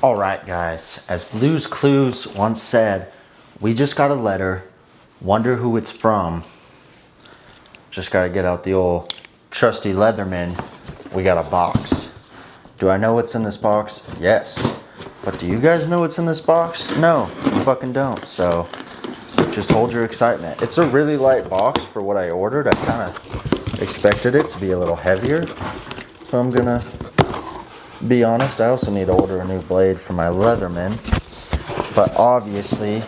Alright guys, as Blue's Clues once said, we just got a letter, wonder who it's from. Just gotta get out the old trusty Leatherman. We got a box. Do I know what's in this box? Yes. But do you guys know what's in this box? No, you fucking don't. So just hold your excitement. It's a really light box for what I ordered. I kind of expected it to be a little heavier. So I'm gonna be honest, I also need to order a new blade for my Leatherman. But obviously,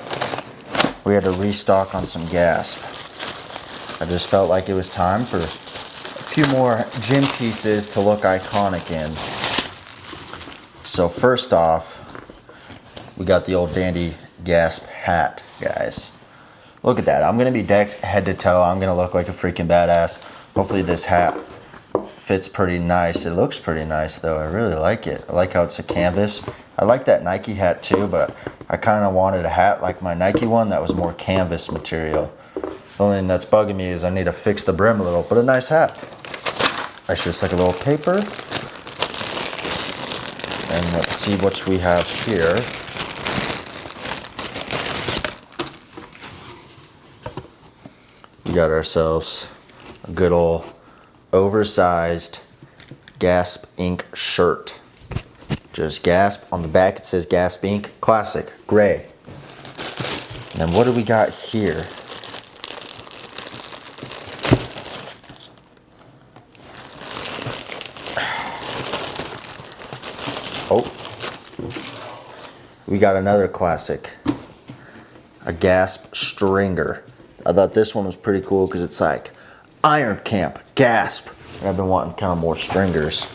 we had to restock on some Gasp. I just felt like it was time for a few more gym pieces to look iconic in. So first off, we got the old dandy Gasp hat, guys. Look at that. I'm going to be decked head to toe. I'm going to look like a freaking badass. Hopefully this hat fits pretty nice. It looks pretty nice though. I really like it. I like how it's a canvas. I like that Nike hat too, but I kind of wanted a hat like my Nike one that was more canvas material. The only thing that's bugging me is I need to fix the brim a little, but a nice hat. It's just like a little paper. And let's see what we have here. We got ourselves a good old oversized Gasp Inc. shirt. Just Gasp. On the back it says Gasp Inc. Classic, gray. And then what do we got here? Oh, we got another classic, a Gasp Stringer. I thought this one was pretty cool because it's like Iron Camp, Gasp. And I've been wanting kind of more stringers.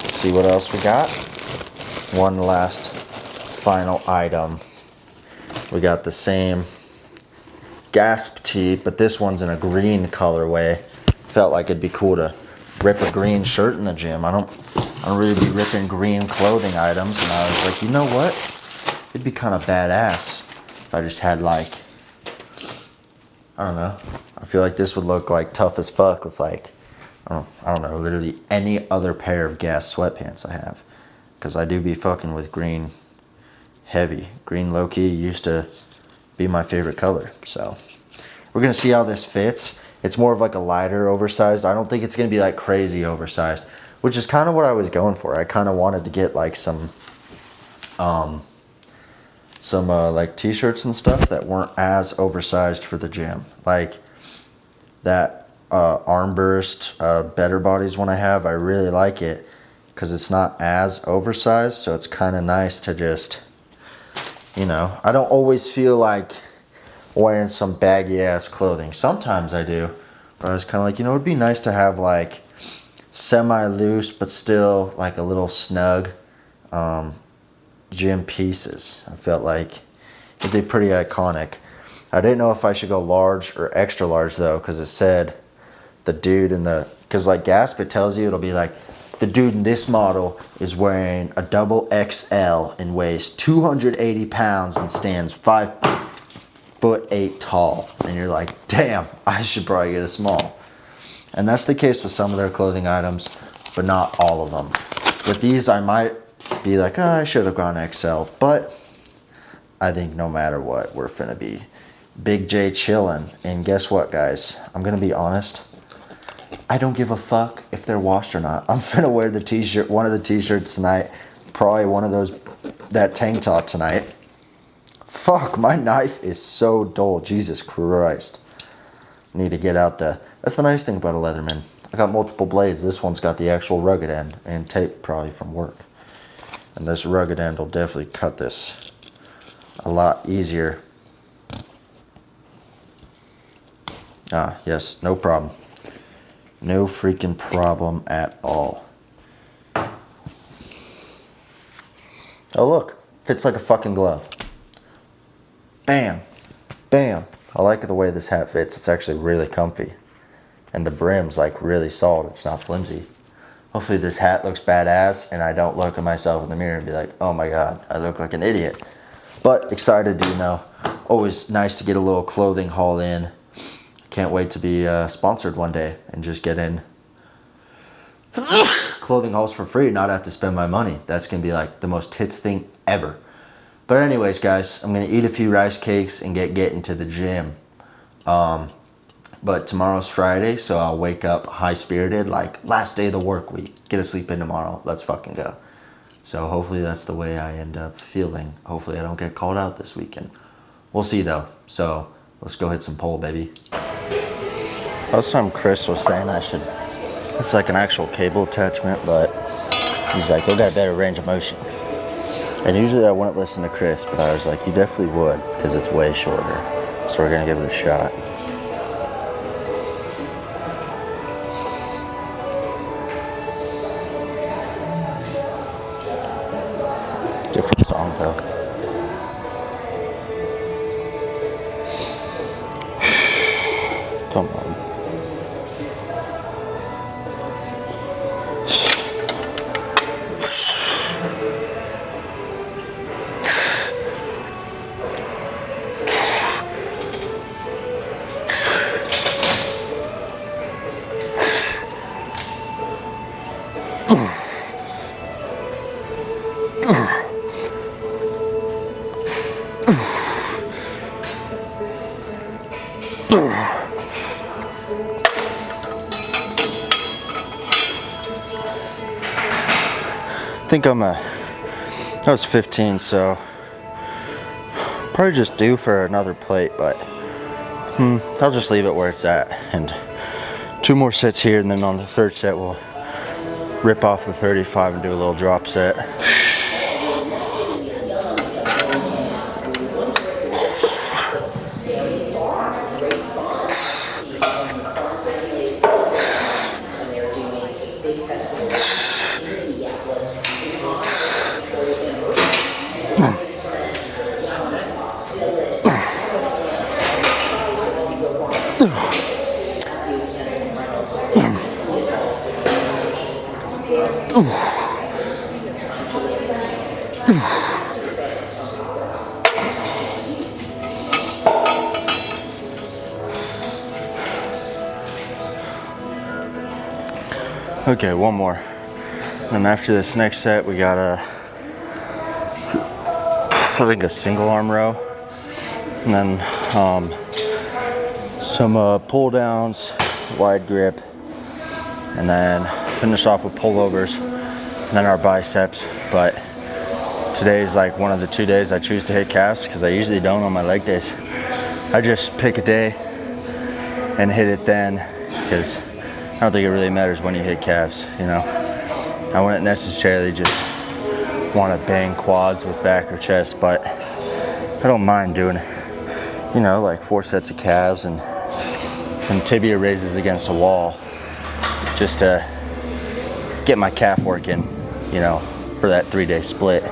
Let's see what else we got. One last final item. We got the same Gasp tee, but this one's in a green colorway. Felt like it'd be cool to rip a green shirt in the gym. I don't really be ripping green clothing items, and I was like, you know what? It'd be kind of badass if I just had like, I don't know. I feel like this would look like tough as fuck with like, I don't know, literally any other pair of Gas sweatpants I have. Because I do be fucking with green heavy. Green low-key used to be my favorite color. So we're going to see how this fits. It's more of like a lighter oversized. I don't think it's going to be like crazy oversized, which is kind of what I was going for. I kind of wanted to get like some like t-shirts and stuff that weren't as oversized for the gym. Like that Armburst Better Bodies one I have, I really like it because it's not as oversized, so it's kind of nice to just, you know, I don't always feel like wearing some baggy ass clothing. Sometimes I do, but I was kind of like, you know, it'd be nice to have like semi-loose but still like a little snug gym pieces. I felt like it'd be pretty iconic. I didn't know if I should go large or extra large though, because it said the dude in the, because like Gasp, it tells you, it'll be like the dude in this model is wearing a double XL and weighs 280 pounds and stands 5'8" tall, and you're like, damn, I should probably get a small. And that's the case with some of their clothing items, but not all of them. With these, I might be like, oh, I should have gone XL, but I think no matter what, we're finna be Big J chillin'. And guess what, guys? I'm gonna be honest. I don't give a fuck if they're washed or not. I'm finna wear the t-shirt, one of the t-shirts tonight. Probably one of those, that tank top tonight. Fuck, my knife is so dull. Jesus Christ. Need to get out the, that's the nice thing about a Leatherman. I got multiple blades. This one's got the actual rugged end and tape probably from work. And this rugged end will definitely cut this a lot easier. Ah, yes, no problem. No freaking problem at all. Oh look, fits like a fucking glove. Bam, bam. I like the way this hat fits. It's actually really comfy. And the brim's like really solid. It's not flimsy. Hopefully this hat looks badass and I don't look at myself in the mirror and be like, oh my god, I look like an idiot. But excited to, you know, always nice to get a little clothing haul in. Can't wait to be sponsored one day and just get in clothing hauls for free, not have to spend my money. That's gonna be like the most tits thing ever. But anyways, guys, I'm gonna eat a few rice cakes and get into the gym. But tomorrow's Friday, so I'll wake up high-spirited, like last day of the work week. Get a sleep in tomorrow. Let's fucking go. So hopefully that's the way I end up feeling. Hopefully I don't get called out this weekend. We'll see though. So let's go hit some pole, baby. Last time Chris was saying I should, it's like an actual cable attachment, but he's like, you'll get better range of motion. And usually I wouldn't listen to Chris, but I was like, you definitely would, because it's way shorter. So we're gonna give it a shot. Different song though. Come on. I think I was 15, so probably just due for another plate, but I'll just leave it where it's at. And 2 more sets here, and then on the 3rd set we'll rip off the 35 and do a little drop set. Okay, 1 more. And after this next set, we got I think a single arm row, and then some pull downs, wide grip, and then finish off with pullovers, and then our biceps. But today is like one of the 2 days I choose to hit calves, because I usually don't on my leg days. I just pick a day and hit it then, because I don't think it really matters when you hit calves, you know. I wouldn't necessarily just want to bang quads with back or chest, but I don't mind doing, you know, like 4 sets of calves and some tibia raises against a wall, just to get my calf working, you know, for that 3-day split.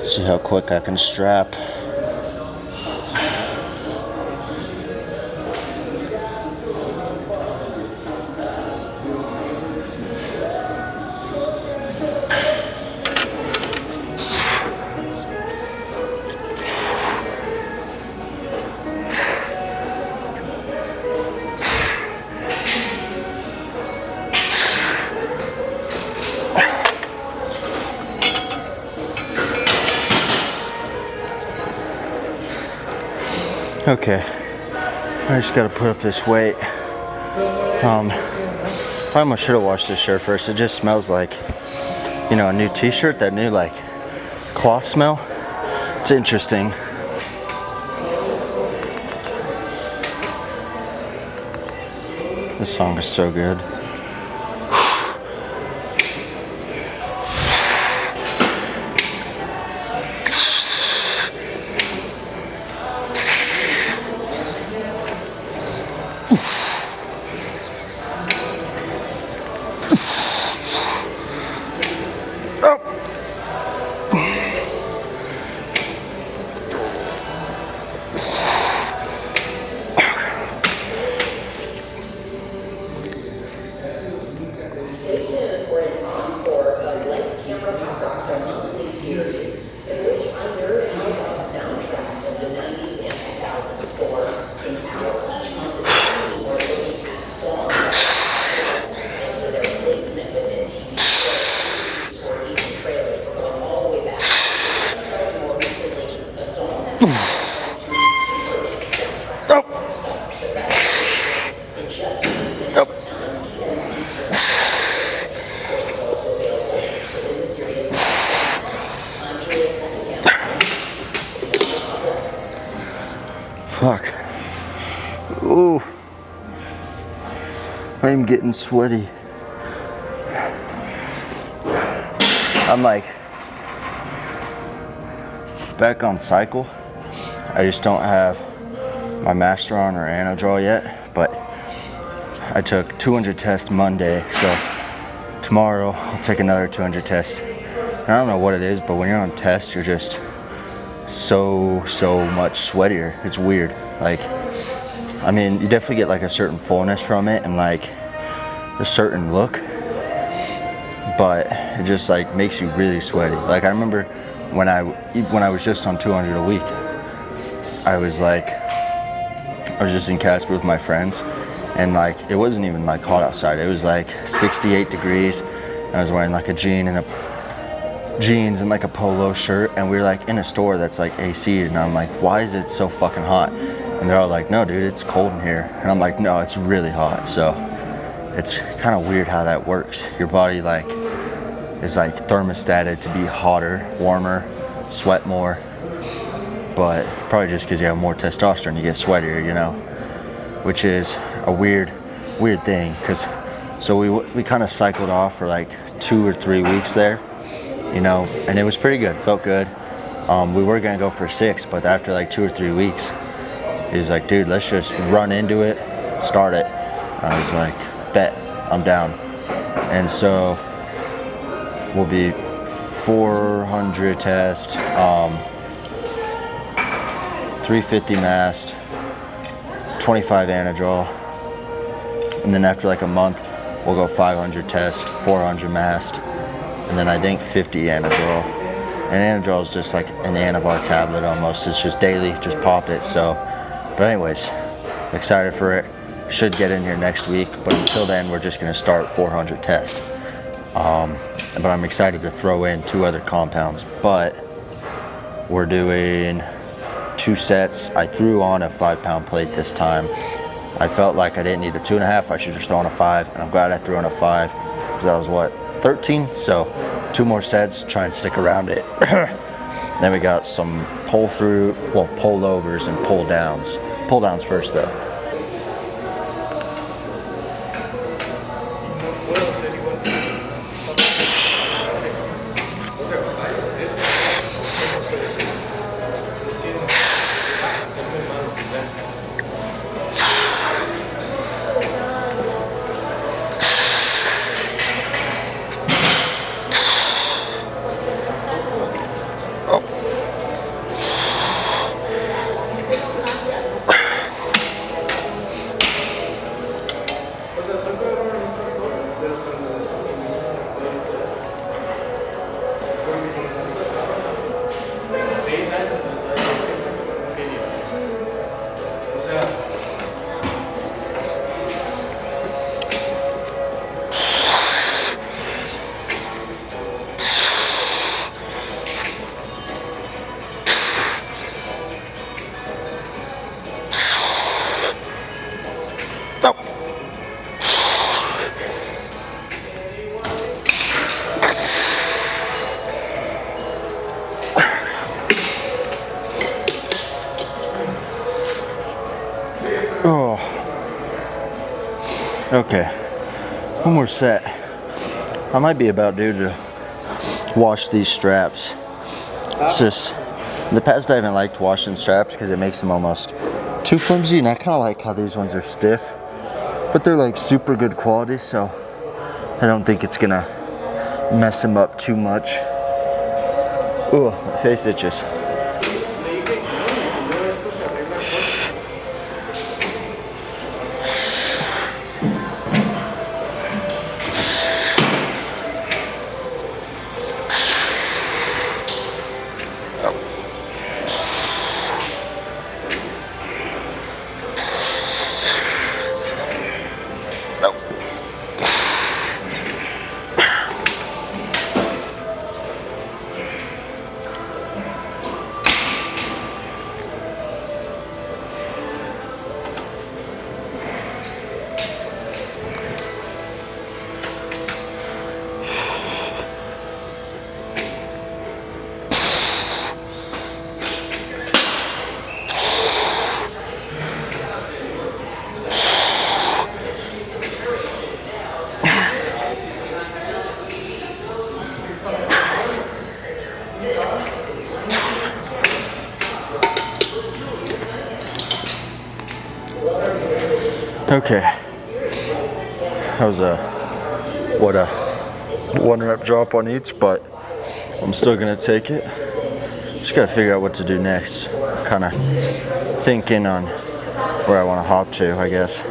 See how quick I can strap. Okay, I just gotta put up this weight. I almost should have washed this shirt first. It just smells like, you know, a new t-shirt, that new like cloth smell. It's interesting. This song is so good. Fuck. Ooh. I'm getting sweaty. I'm like back on cycle. I just don't have my Masteron or Anadrol yet, but I took 200 tests Monday, so tomorrow I'll take another 200 test. And I don't know what it is, but when you're on test, you're just so much sweatier. It's weird. Like, I mean, you definitely get like a certain fullness from it and like a certain look, but it just like makes you really sweaty. Like I remember when I was just on 200 a week, I was just in Casper with my friends, and like it wasn't even like hot outside. It was like 68 degrees. I was wearing like a jeans and like a polo shirt, and we were like in a store that's like AC, and I'm like, why is it so fucking hot? And they're all like, no dude, it's cold in here. And I'm like, no, it's really hot. So it's kind of weird how that works. Your body like is like thermostated to be hotter, warmer, sweat more, but probably just because you have more testosterone, you get sweatier, you know, which is a weird thing. Because so we kind of cycled off for like 2 or 3 weeks there, you know, and it was pretty good, felt good. We were gonna go for 6, but after like 2 or 3 weeks, he was like, dude, let's just run into it, start it. I was like, bet, I'm down. And so we'll be 400 test, 350 mast, 25 Anadrol, and then after like a month, we'll go 500 test, 400 mast, and then I think 50 Anadrol. And Anadrol is just like an Anavar tablet almost. It's just daily, just pop it. So, but anyways, excited for it. Should get in here next week, but until then, we're just gonna start 400 test. But I'm excited to throw in 2 other compounds, but we're doing 2 sets. I threw on a 5-pound plate this time. I felt like I didn't need a 2.5, I should just throw on a 5, and I'm glad I threw on a 5, because that was what, 13? So 2 more sets, try and stick around it. Then we got some pull through, well, pull overs and pull downs. Pull downs first though. Oh. Okay. One more set. I might be about due to wash these straps. It's just, in the past I haven't liked washing straps because it makes them almost too flimsy, and I kind of like how these ones are stiff. but they're like super good quality, so I don't think it's gonna mess them up too much. Ooh, my face itches. Okay, that was a 1 rep drop on each, but I'm still gonna take it. Just gotta figure out what to do next. Kind of thinking on where I want to hop to, I guess.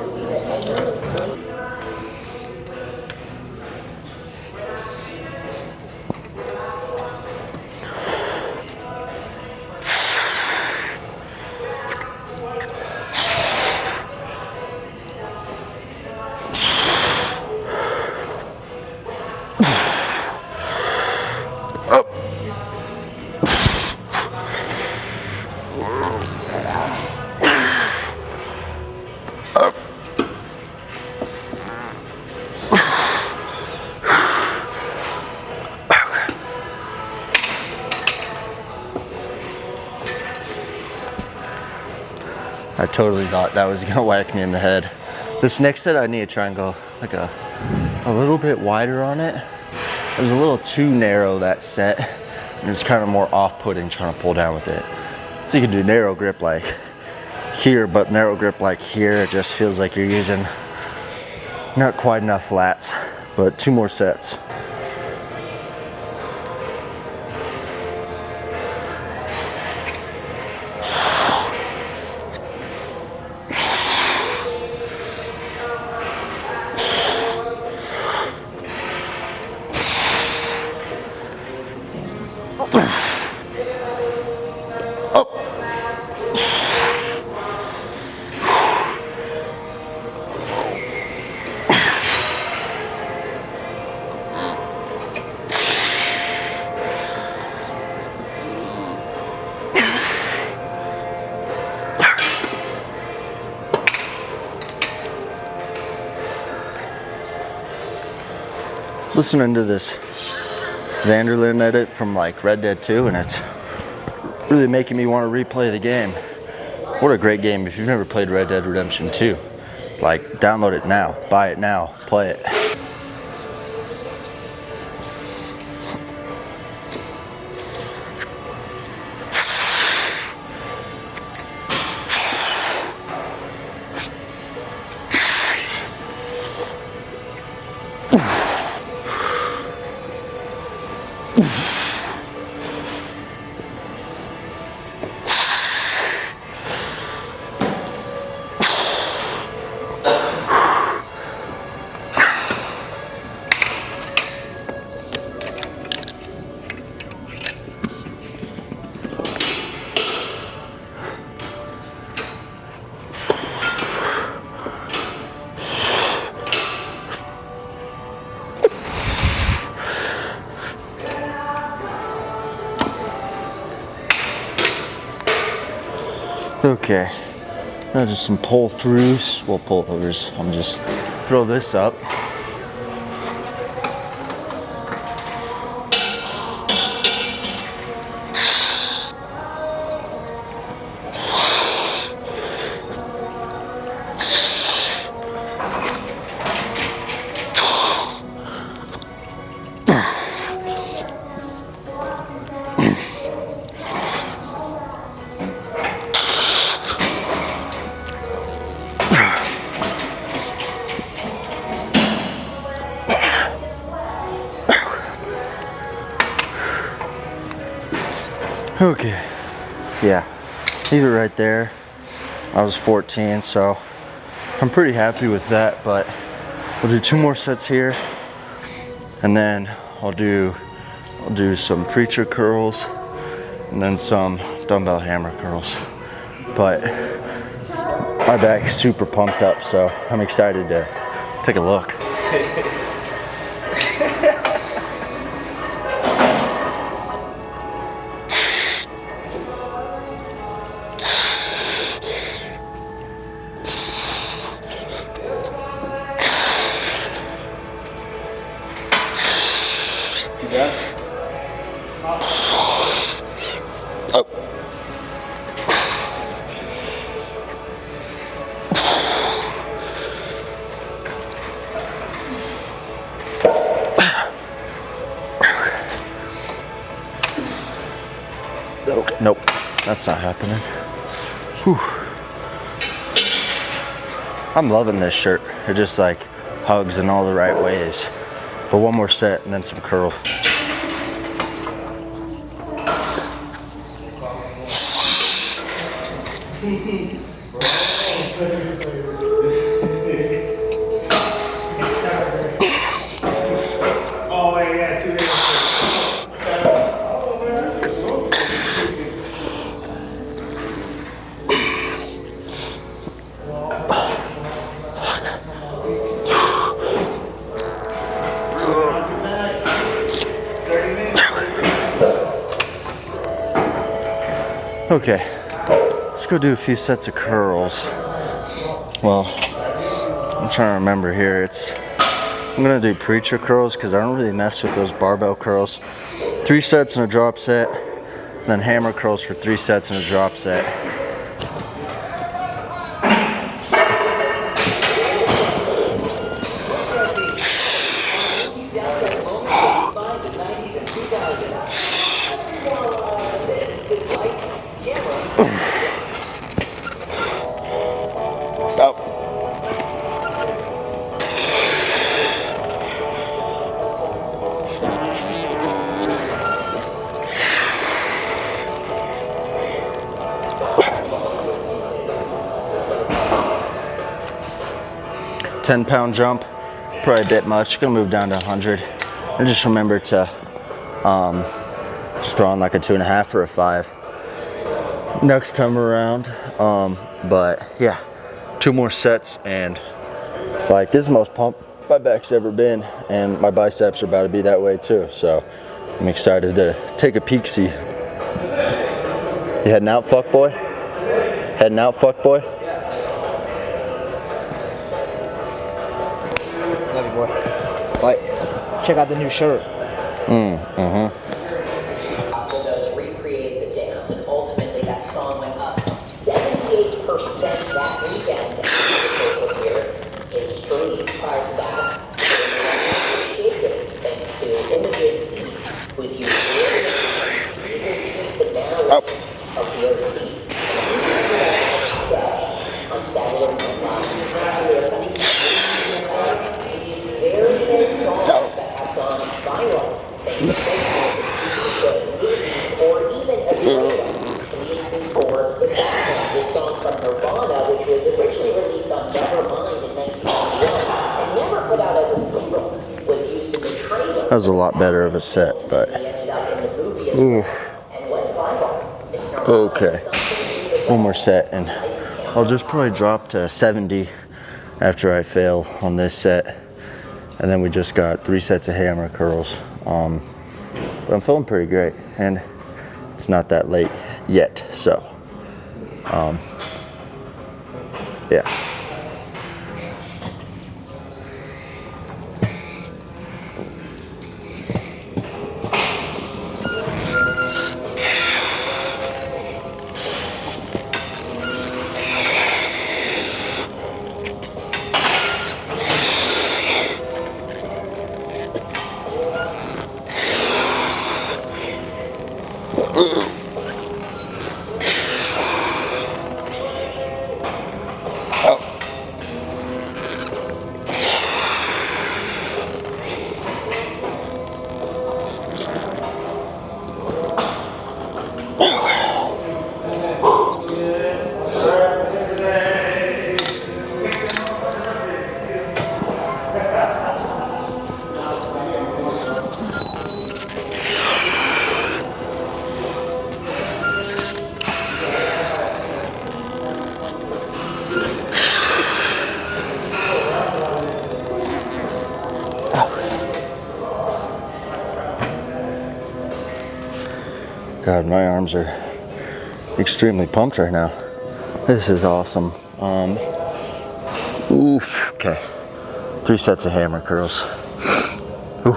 I totally thought that was gonna whack me in the head. This next set I need to try and go like a little bit wider on it. It was a little too narrow that set, and it's kind of more off-putting trying to pull down with it. So you can do narrow grip like here, but narrow grip like here, it just feels like you're using not quite enough flats, but 2 more sets. Listening to this Vanderlyn edit from like Red Dead 2, and it's really making me want to replay the game. What a great game. If you've never played Red Dead Redemption 2, like download it now, buy it now, play it. Okay, now just some pull throughs, well, pull overs. I'm just throw this up. Okay, yeah, leave it right there. I was 14, so I'm pretty happy with that, but we'll do 2 more sets here, and then I'll do some preacher curls, and then some dumbbell hammer curls. But my back is super pumped up, so I'm excited to take a look. Nope, that's not happening. Whew. I'm loving this shirt. It just like hugs in all the right ways. But 1 more set and then some curl. Oh, yeah, 2 days. Okay, let's go do a few sets of curls. Well, I'm trying to remember here. I'm gonna do preacher curls because I don't really mess with those barbell curls. 3 sets and a drop set, then hammer curls for 3 sets and a drop set. £10 jump, probably a bit much. Gonna move down to 100. And just remember to just throw on like a 2.5 or a 5 next time around. But yeah, 2 more sets, and like this is the most pumped my back's ever been, and my biceps are about to be that way too. So I'm excited to take a peek. See, you heading out, fuckboy? Heading out, fuckboy? Love you, boy. Like, check out the new shirt. Those recreated the dance, and ultimately that song went up 78% that weekend. Here in streams prior to that, thanks to Imogen Heat, who's used the narrative of the OC. On Saturday Night Live, very many songs that have gone viral, thanks to or even a for the background, this song from Nirvana, which was originally released on Nevermind in 1991 and never put out as a single, was used in the trailer. That was a lot better of a set, but Ended up in the movie as well, and went viral. It's Nirvana. okay. 1 more set, and I'll just probably drop to 70 after I fail on this set. And then we just got 3 sets of hammer curls. But I'm feeling pretty great, and it's not that late yet, so yeah. Oh. God, my arms are extremely pumped right now. This is awesome. Okay. 3 sets of hammer curls. Ooh.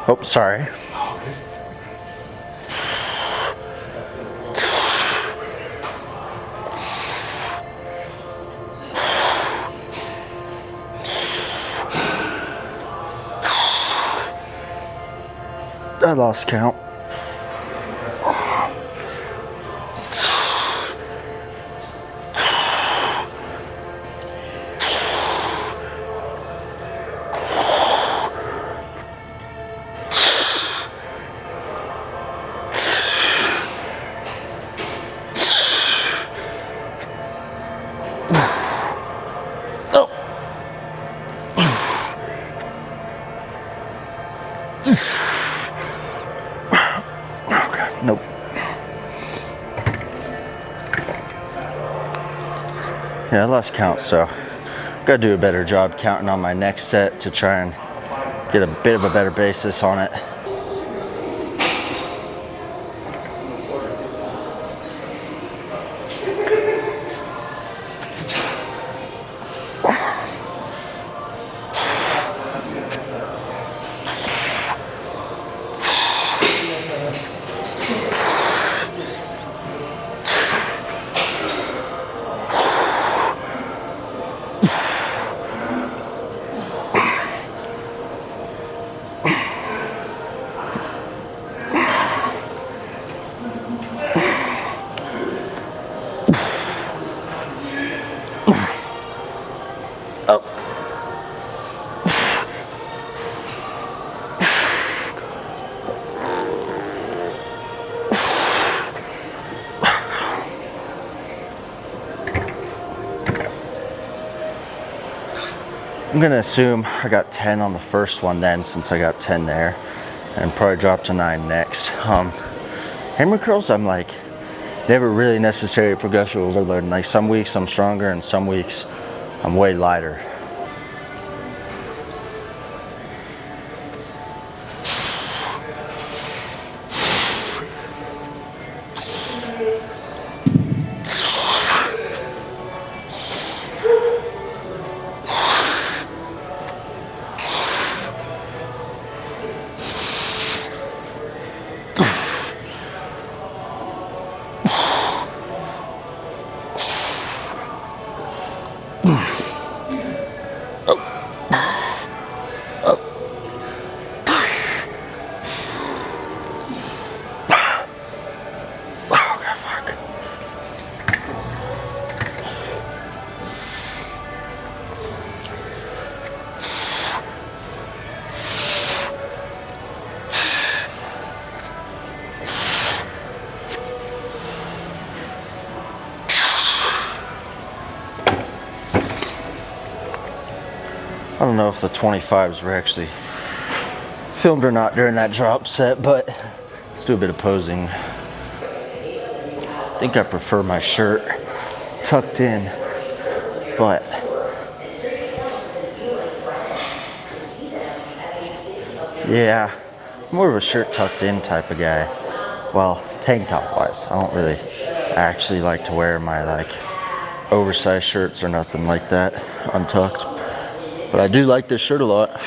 Oh, sorry. I lost count. Okay, nope. Yeah, I lost count, so gotta do a better job counting on my next set to try and get a bit of a better basis on it. I'm gonna assume I got 10 on the first one then, since I got 10 there, and probably drop to 9 next. Hammer curls, I'm like never really necessarily progressive overloading. Like some weeks I'm stronger and some weeks I'm way lighter. I don't know if the 25s were actually filmed or not during that drop set, but let's do a bit of posing. I think I prefer my shirt tucked in, but yeah, more of a shirt tucked in type of guy. Well, tank top wise, I don't really actually like to wear my like oversized shirts or nothing like that untucked. But I do like this shirt a lot.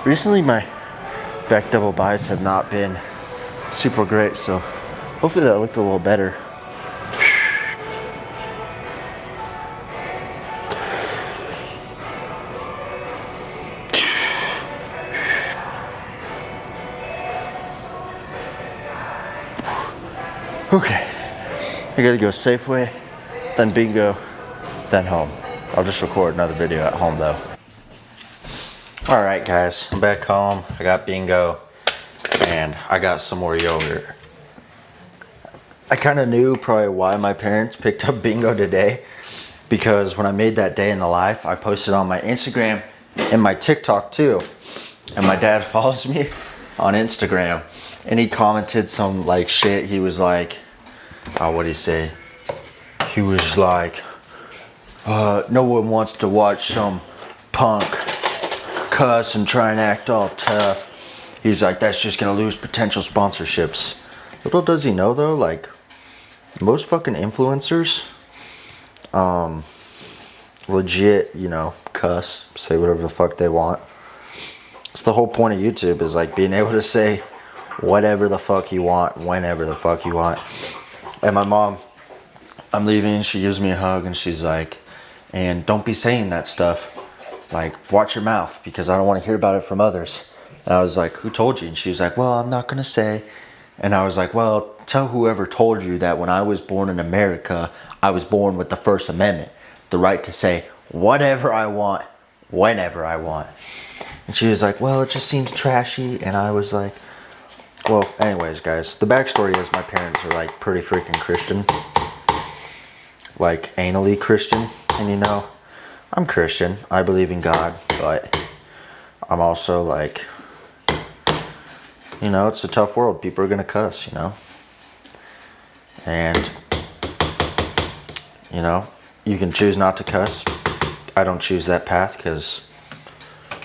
Recently my back double buys have not been super great, so hopefully that looked a little better. Okay, I gotta go Safeway, then Bingo, then home. I'll just record another video at home though. Alright guys, I'm back home. I got Bingo and I got some more yogurt. I kind of knew probably why my parents picked up Bingo today, because when I made that day in the life, I posted on my Instagram and my TikTok too. And my dad follows me on Instagram and he commented some like shit. He was like, what'd he say? He was like, no one wants to watch some punk cuss and try and act all tough. He's like, that's just gonna lose potential sponsorships. Little does he know though, like most fucking influencers, legit, you know, cuss, say whatever the fuck they want. It's the whole point of YouTube, is like being able to say whatever the fuck you want, whenever the fuck you want. And my mom, I'm leaving, she gives me a hug and she's like, and don't be saying that stuff. Like, watch your mouth, because I don't want to hear about it from others. And I was like, who told you? And she was like, well, I'm not going to say. And I was like, well, tell whoever told you that when I was born in America, I was born with the First Amendment. The right to say whatever I want, whenever I want. And she was like, well, it just seems trashy. And I was like, well, anyways, guys, the backstory is my parents are like pretty freaking Christian. Like anally Christian. And you know, I'm Christian. I believe in God. But I'm also like, you know, it's a tough world. People are going to cuss, you know. And, you know, you can choose not to cuss. I don't choose that path because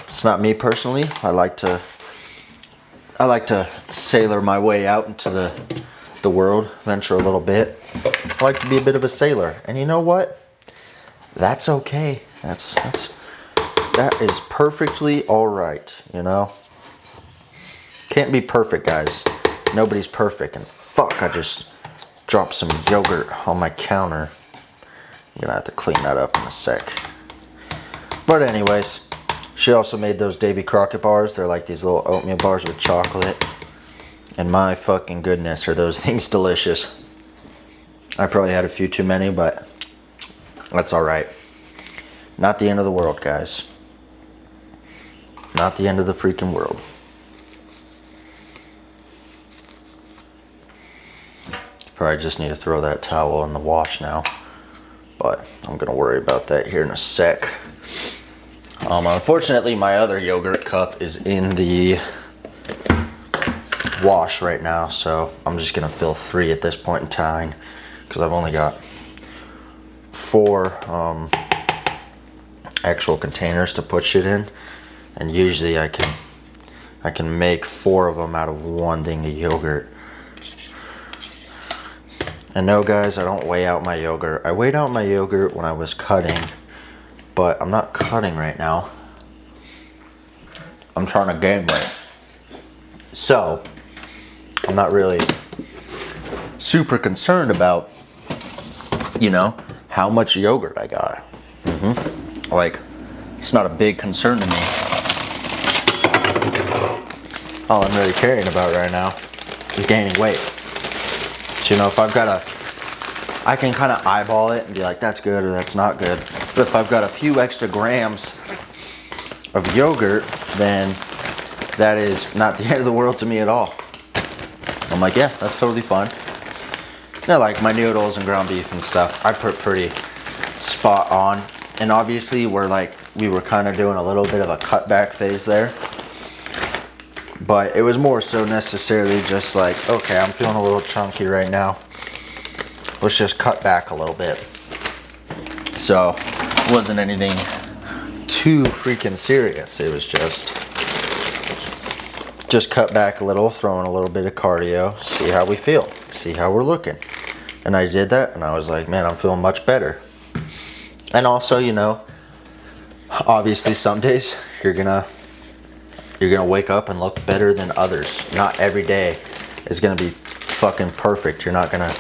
it's not me personally. I like to sailor my way out into the world, venture a little bit. I like to be a bit of a sailor. And you know what? That's okay. That is perfectly all right, you know? Can't be perfect, guys. Nobody's perfect. And fuck, I just dropped some yogurt on my counter. I'm gonna have to clean that up in a sec. But anyways, she also made those Davy Crockett bars. They're like these little oatmeal bars with chocolate. And my fucking goodness, are those things delicious. I probably had a few too many, but that's alright. Not the end of the world, guys. Not the end of the freaking world. Probably just need to throw that towel in the wash now. But I'm going to worry about that here in a sec. Unfortunately, my other yogurt cup is in the wash right now. So I'm just going to fill 3 at this point in time. Because I've only got 4 actual containers to put shit in. And usually I can make 4 of them out of 1 thing of yogurt. And no guys, I don't weigh out my yogurt. I weighed out my yogurt when I was cutting, but I'm not cutting right now. I'm trying to gain weight. So, I'm not really super concerned about, you know, how much yogurt I got. Like, it's not a big concern to me. All I'm really caring about right now is gaining weight. So, you know, if I've got I can kind of eyeball it and be like, that's good or that's not good. But if I've got a few extra grams of yogurt, then that is not the end of the world to me at all. I'm like, yeah, that's totally fine. You know, like my noodles and ground beef and stuff, I put pretty spot on. And obviously we were kind of doing a little bit of a cutback phase there. But it was more so necessarily just like, okay, I'm feeling a little chunky right now. Let's just cut back a little bit. So, it wasn't anything too freaking serious. It was just cut back a little, throw in a little bit of cardio, see how we feel, see how we're looking. And I did that, and I was like, man, I'm feeling much better. And also, you know, obviously some days you're gonna You're gonna wake up and look better than others. Not every day is gonna be fucking perfect. You're not gonna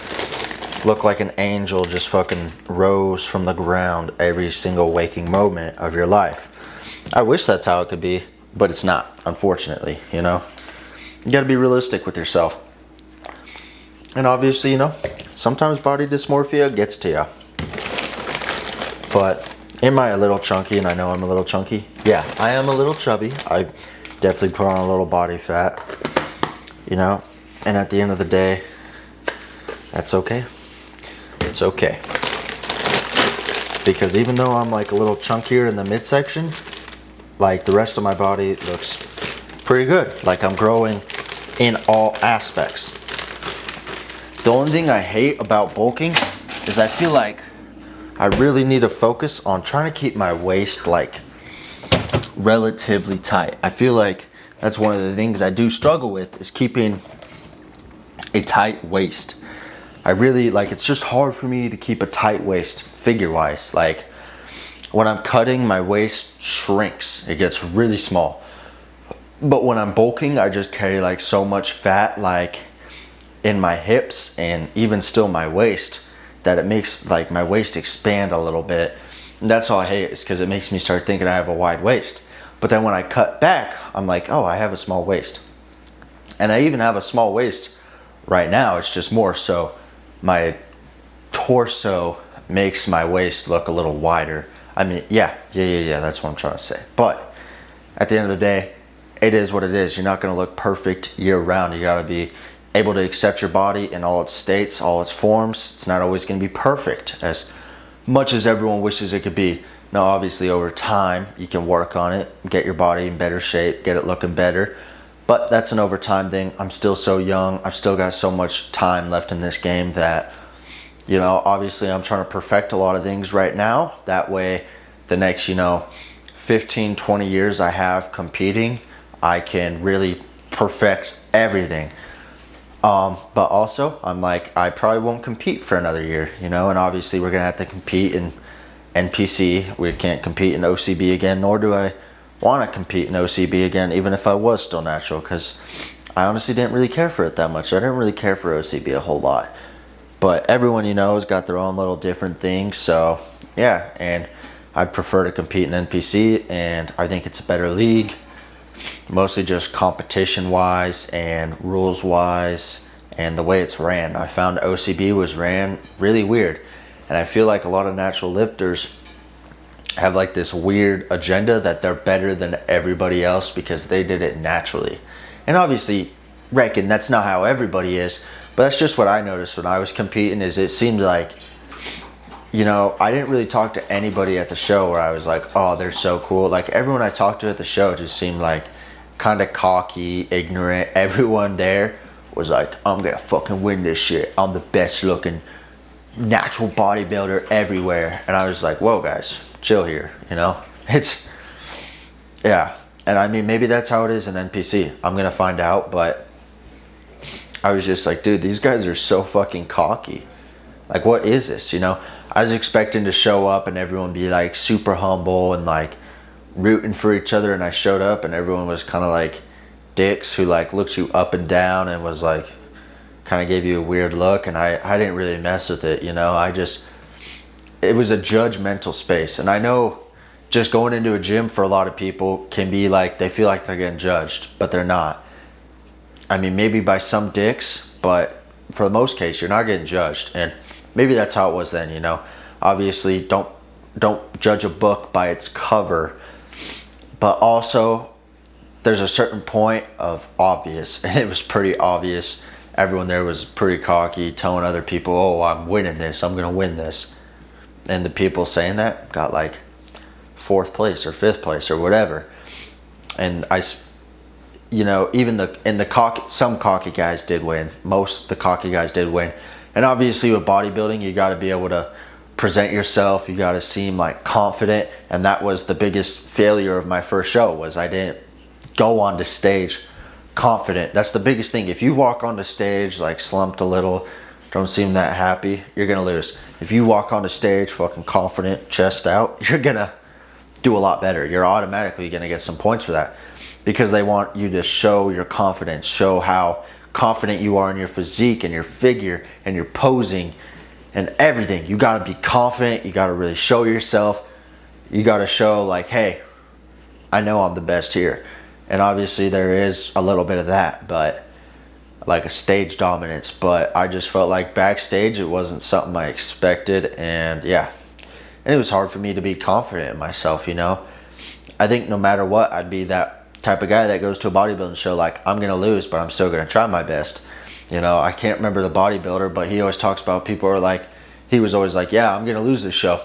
look like an angel just fucking rose from the ground every single waking moment of your life. I wish that's how it could be, but it's not, unfortunately, you know? You gotta be realistic with yourself. And obviously, you know, sometimes body dysmorphia gets to you. But am I a little chunky? And I know I'm a little chunky. Yeah, I am a little chubby. I definitely put on a little body fat, you know? And at the end of the day, that's okay. It's okay. Because even though I'm like a little chunkier in the midsection, like the rest of my body looks pretty good. Like I'm growing in all aspects. The only thing I hate about bulking is I feel like I really need to focus on trying to keep my waist like relatively tight. I feel like that's one of the things I do struggle with, is keeping a tight waist. I really like, it's just hard for me to keep a tight waist figure wise. Like when I'm cutting, my waist shrinks. It gets really small. But when I'm bulking, I just carry like so much fat like in my hips and even still my waist, that it makes like my waist expand a little bit. And that's all I hate, is because it makes me start thinking I have a wide waist. But then when I cut back, I'm like, oh, I have a small waist. And I even have a small waist right now. It's just more so my torso makes my waist look a little wider. I mean, yeah, that's what I'm trying to say. But at the end of the day, it is what it is. You're not going to look perfect year round. You got to be able to accept your body in all its states, all its forms. It's not always going to be perfect as much as everyone wishes it could be. Now, obviously, over time, you can work on it, get your body in better shape, get it looking better. But that's an overtime thing. I'm still so young. I've still got so much time left in this game that, you know, obviously I'm trying to perfect a lot of things right now. That way, the next, 15, 20 years I have competing, I can really perfect everything. But also, I'm like, I probably won't compete for another year, and obviously we're going to have to compete in NPC. We can't compete in OCB again, nor do I want to compete in OCB again, even if I was still natural, because I honestly didn't really care for it that much. I didn't really care for OCB a whole lot. But everyone, has got their own little different things. So, yeah, and I'd prefer to compete in NPC, and I think it's a better league. Mostly just competition-wise and rules-wise and the way it's ran. I found OCB was ran really weird. And I feel like a lot of natural lifters have like this weird agenda that they're better than everybody else because they did it naturally. And obviously, reckon that's not how everybody is. But that's just what I noticed when I was competing, is it seemed like, I didn't really talk to anybody at the show where I was like, oh, they're so cool. Like everyone I talked to at the show just seemed like kind of cocky, ignorant. Everyone there was like, I'm gonna fucking win this shit. I'm the best looking natural bodybuilder everywhere. And I was like, whoa guys, chill here, It's, yeah. And I mean, maybe that's how it is in NPC. I'm gonna find out, but I was just like, dude, these guys are so fucking cocky. Like, what is this, I was expecting to show up and everyone be like super humble and like rooting for each other, and I showed up and everyone was kind of like dicks who like looked you up and down and was like kind of gave you a weird look, and I didn't really mess with it, it was a judgmental space. And I know just going into a gym for a lot of people can be like, they feel like they're getting judged, but they're not. I mean, maybe by some dicks, but for the most case, you're not getting judged. And maybe that's how it was then, Obviously, don't judge a book by its cover. But also, there's a certain point of obvious, and it was pretty obvious. Everyone there was pretty cocky, telling other people, oh, I'm winning this, I'm going to win this. And the people saying that got like 4th place or 5th place or whatever. And even some cocky guys did win. Most of the cocky guys did win. And obviously with bodybuilding, you got to be able to present yourself. You got to seem like confident. And that was the biggest failure of my first show, was I didn't go onto stage confident. That's the biggest thing. If you walk onto stage like slumped a little, don't seem that happy, you're going to lose. If you walk onto stage fucking confident, chest out, you're going to do a lot better. You're automatically going to get some points for that. because they want you to show your confidence, show how confident you are in your physique and your figure and your posing and everything. You got to be confident. You got to really show yourself. You got to show like, hey, I know I'm the best here. And obviously there is a little bit of that, but like a stage dominance. But I just felt like backstage it wasn't something I expected, and yeah. And it was hard for me to be confident in myself, you know. I think no matter what, I'd be that type of guy that goes to a bodybuilding show like, I'm going to lose, but I'm still going to try my best. You know, I can't remember the bodybuilder, but he always talks about people are like, he was always like, yeah, I'm going to lose this show.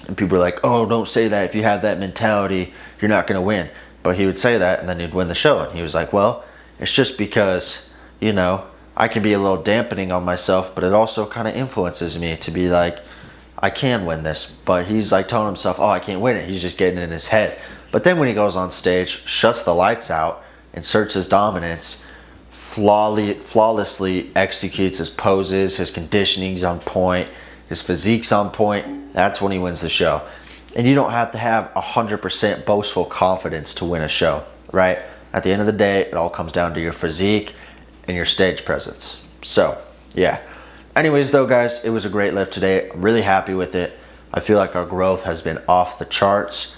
And people are like, oh, don't say that. If you have that mentality, you're not going to win. But he would say that and then he'd win the show. And he was like, well, it's just because, you know, I can be a little dampening on myself, but it also kind of influences me to be like, I can win this. But he's like telling himself, oh, I can't win it. He's just getting in his head. But then when he goes on stage, shuts the lights out, inserts his dominance, flawlessly executes his poses, his conditioning's on point, his physique's on point, that's when he wins the show. And you don't have to have 100% boastful confidence to win a show, right? At the end of the day, it all comes down to your physique and your stage presence. So, yeah. Anyways, though, guys, it was a great lift today. I'm really happy with it. I feel like our growth has been off the charts.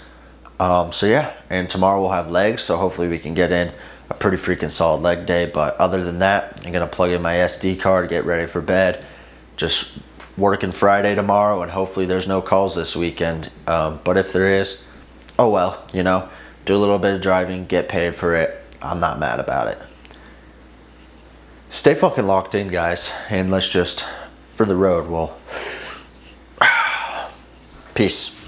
So, yeah. And tomorrow we'll have legs, so hopefully we can get in a pretty freaking solid leg day. But other than that, I'm going to plug in my SD card, get ready for bed. Just working Friday tomorrow, and hopefully there's no calls this weekend. But if there is, oh well, you know, do a little bit of driving, get paid for it. I'm not mad about it. Stay fucking locked in, guys, and let's just, for the road, we'll peace.